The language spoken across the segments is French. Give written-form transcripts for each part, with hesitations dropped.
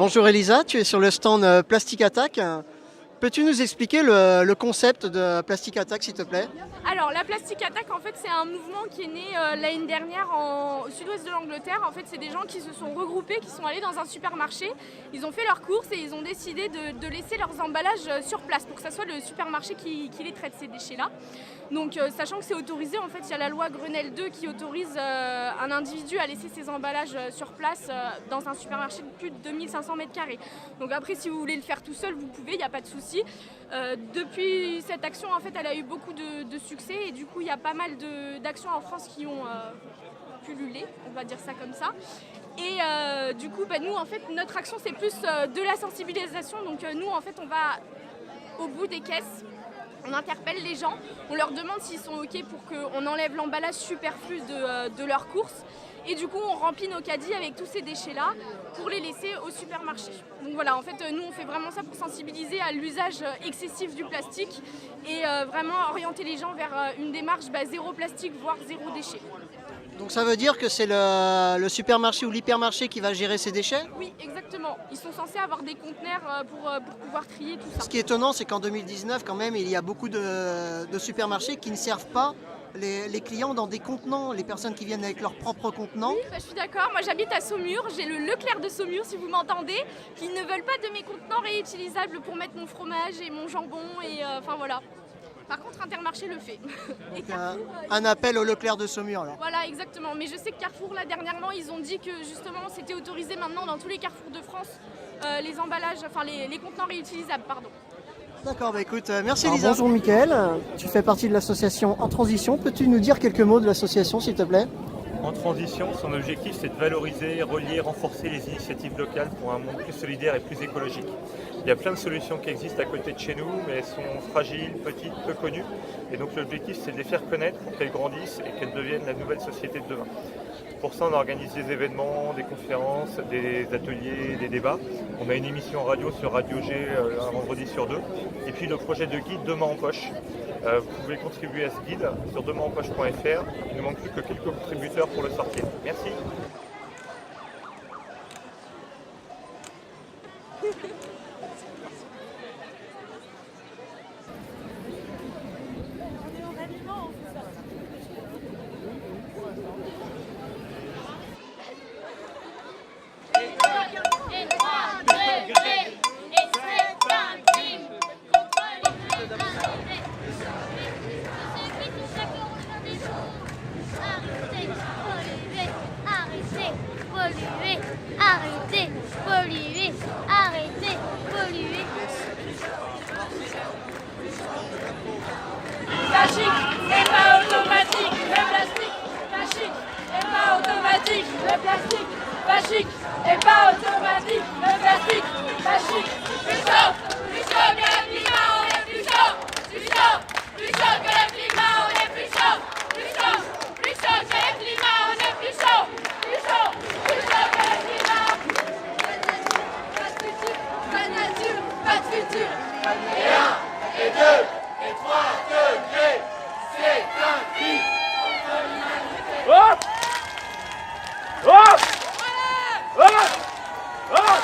Bonjour Elisa, tu es sur le stand Plastic Attack. Peux-tu nous expliquer le concept de Plastic Attack, s'il te plaît? Alors la Plastic Attack, en fait, c'est un mouvement qui est né l'année dernière au sud-ouest de l'Angleterre. En fait, c'est des gens qui se sont regroupés, qui sont allés dans un supermarché. Ils ont fait leurs courses et ils ont décidé de laisser leurs emballages sur place pour que ça soit le supermarché qui les traite, ces déchets-là. Donc sachant que c'est autorisé, en fait, il y a la loi Grenelle 2 qui autorise un individu à laisser ses emballages sur place dans un supermarché de plus de 2500 m². Donc après, si vous voulez le faire tout seul, vous pouvez, il n'y a pas de souci. Depuis cette action, en fait, elle a eu beaucoup de succès et du coup, il y a pas mal d'actions en France qui ont pullulé, on va dire ça comme ça. Et du coup, nous, en fait, notre action, c'est plus de la sensibilisation. Donc nous, en fait, on va au bout des caisses. On interpelle les gens, on leur demande s'ils sont OK pour qu'on enlève l'emballage superflu de leurs courses. Et du coup, on remplit nos caddies avec tous ces déchets-là pour les laisser au supermarché. Donc voilà, en fait, nous, on fait vraiment ça pour sensibiliser à l'usage excessif du plastique et vraiment orienter les gens vers une démarche zéro plastique, voire zéro déchet. Donc ça veut dire que c'est le supermarché ou l'hypermarché qui va gérer ces déchets? Oui, exactement. Ils sont censés avoir des conteneurs pour pouvoir trier tout ça. Ce qui est étonnant, c'est qu'en 2019, quand même, il y a beaucoup de supermarchés qui ne servent pas les clients dans des contenants, les personnes qui viennent avec leurs propres contenants. Oui, je suis d'accord. Moi, j'habite à Saumur. J'ai le Leclerc de Saumur, si vous m'entendez, qui ne veulent pas de mes contenants réutilisables pour mettre mon fromage et mon jambon. Et enfin voilà. Par contre, Intermarché le fait. Et Carrefour, un appel au Leclerc de Saumur alors. Voilà, exactement. Mais je sais que Carrefour, là, dernièrement, ils ont dit que justement, c'était autorisé maintenant dans tous les carrefours de France, les emballages, enfin les contenants réutilisables, pardon. D'accord, écoute, merci Elisa. Bonjour Mickaël, tu fais partie de l'association En Transition. Peux-tu nous dire quelques mots de l'association, s'il te plaît? En transition, son objectif, c'est de valoriser, relier, renforcer les initiatives locales pour un monde plus solidaire et plus écologique. Il y a plein de solutions qui existent à côté de chez nous, mais elles sont fragiles, petites, peu connues. Et donc l'objectif, c'est de les faire connaître pour qu'elles grandissent et qu'elles deviennent la nouvelle société de demain. Pour ça, on organise des événements, des conférences, des ateliers, des débats. On a une émission radio sur Radio G un vendredi sur 2. Et puis le projet de guide Demain en poche. Vous pouvez contribuer à ce guide sur demainenpoche.fr. Il ne manque plus que quelques contributeurs pour le sortir. Merci. Arrêtez, relevez, arrêtez. magique et pas automatique. Le plastique magique et pas automatique. Le plastique magique et pas automatique. Le plastique magique. Plus chaud que le climat, on est plus chaud. Plus chaud que le climat, on est plus chaud. Plus chaud que le climat, on est plus chaud. Plus chaud que le climat. Pas de nature, pas de futur. Et 1, et 2, et 3 degrés, c'est un cri contre l'humanité. Hop! Hop! Hop! Hop!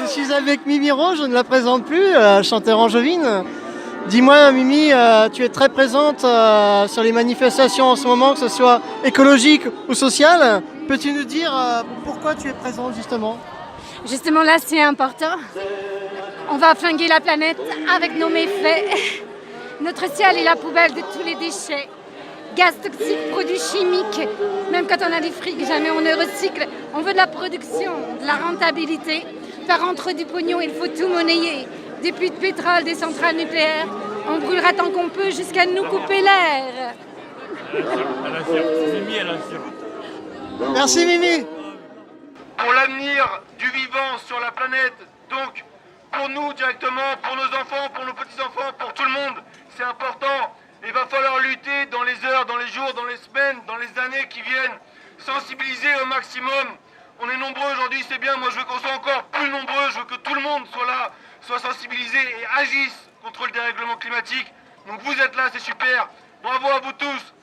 Je suis avec Mimi Rose, je ne la présente plus, chanteur angevine. Dis-moi Mimi, tu es très présente sur les manifestations en ce moment, que ce soit écologique ou sociale. Peux-tu nous dire pourquoi tu es présente justement? Justement là c'est important. On va flinguer la planète avec nos méfaits. Notre ciel est la poubelle de tous les déchets. Gaz toxiques, produits chimiques. Même quand on a des frics, jamais on ne recycle. On veut de la production, de la rentabilité. Faire rentrer du pognon, il faut tout monnayer. Des puits de pétrole, des centrales nucléaires. On brûlera tant qu'on peut jusqu'à nous couper l'air. Mimi, elle assure. Merci Mimi. Pour l'avenir du vivant sur la planète, donc pour nous directement, pour nos enfants, pour nos petits-enfants, pour tout le monde, c'est important. Il va falloir lutter dans les heures, dans les jours, dans les semaines, dans les années qui viennent, sensibiliser au maximum. On est nombreux aujourd'hui, c'est bien, moi je veux qu'on soit encore plus nombreux, je veux que tout le monde soit là, soit sensibilisé et agisse contre le dérèglement climatique. Donc vous êtes là, c'est super, bravo à vous tous.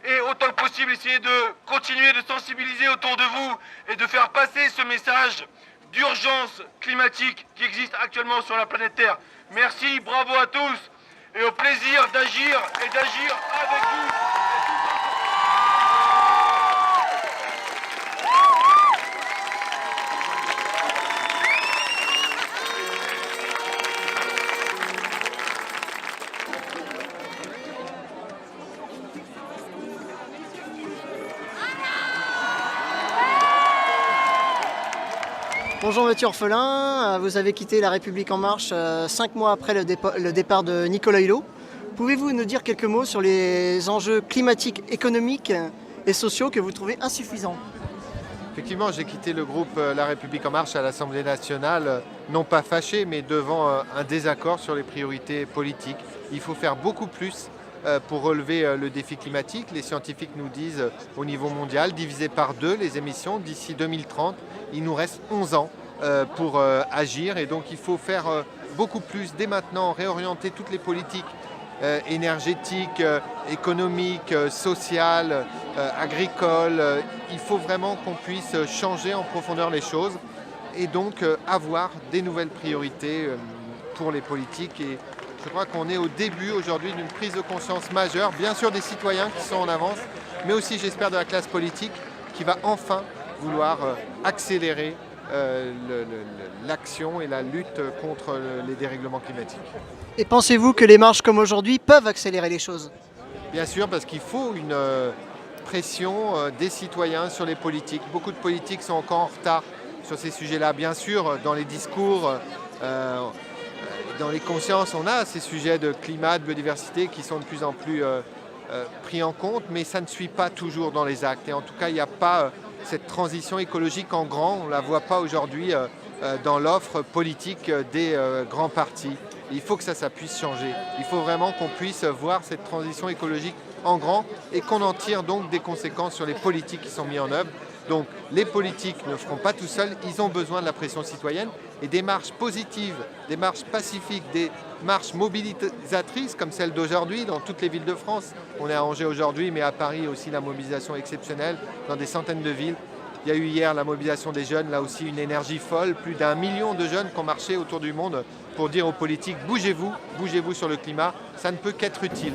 Et autant que possible, essayez de continuer de sensibiliser autour de vous et de faire passer ce message d'urgence climatique qui existe actuellement sur la planète Terre. Merci, bravo à tous et au plaisir d'agir et d'agir avec vous. Bonjour Mathieu Orphelin, vous avez quitté La République En Marche 5 mois après le départ de Nicolas Hulot. Pouvez-vous nous dire quelques mots sur les enjeux climatiques, économiques et sociaux que vous trouvez insuffisants? Effectivement, j'ai quitté le groupe La République En Marche à l'Assemblée nationale, non pas fâché, mais devant un désaccord sur les priorités politiques. Il faut faire beaucoup plus pour relever le défi climatique. Les scientifiques nous disent au niveau mondial, diviser par 2 les émissions d'ici 2030, il nous reste 11 ans pour agir et donc il faut faire beaucoup plus dès maintenant, réorienter toutes les politiques énergétiques, économiques, sociales, agricoles. Il faut vraiment qu'on puisse changer en profondeur les choses et donc avoir des nouvelles priorités pour les politiques. Et je crois qu'on est au début aujourd'hui d'une prise de conscience majeure, bien sûr des citoyens qui sont en avance, mais aussi j'espère de la classe politique qui va enfin vouloir accélérer l'action et la lutte contre les dérèglements climatiques. Et pensez-vous que les marches comme aujourd'hui peuvent accélérer les choses? Bien sûr, parce qu'il faut une pression des citoyens sur les politiques. Beaucoup de politiques sont encore en retard sur ces sujets-là. Bien sûr, dans les discours, dans les consciences, on a ces sujets de climat, de biodiversité qui sont de plus en plus pris en compte, mais ça ne suit pas toujours dans les actes. Et en tout cas, il n'y a pas cette transition écologique en grand, on ne la voit pas aujourd'hui dans l'offre politique des grands partis. Il faut que ça puisse changer. Il faut vraiment qu'on puisse voir cette transition écologique en grand et qu'on en tire donc des conséquences sur les politiques qui sont mises en œuvre. Donc les politiques ne feront pas tout seuls, ils ont besoin de la pression citoyenne et des marches positives, des marches pacifiques, des marches mobilisatrices comme celle d'aujourd'hui dans toutes les villes de France. On est à Angers aujourd'hui, mais à Paris aussi la mobilisation exceptionnelle dans des centaines de villes. Il y a eu hier la mobilisation des jeunes, là aussi une énergie folle, plus d'1 million de jeunes qui ont marché autour du monde pour dire aux politiques bougez-vous, bougez-vous sur le climat, ça ne peut qu'être utile.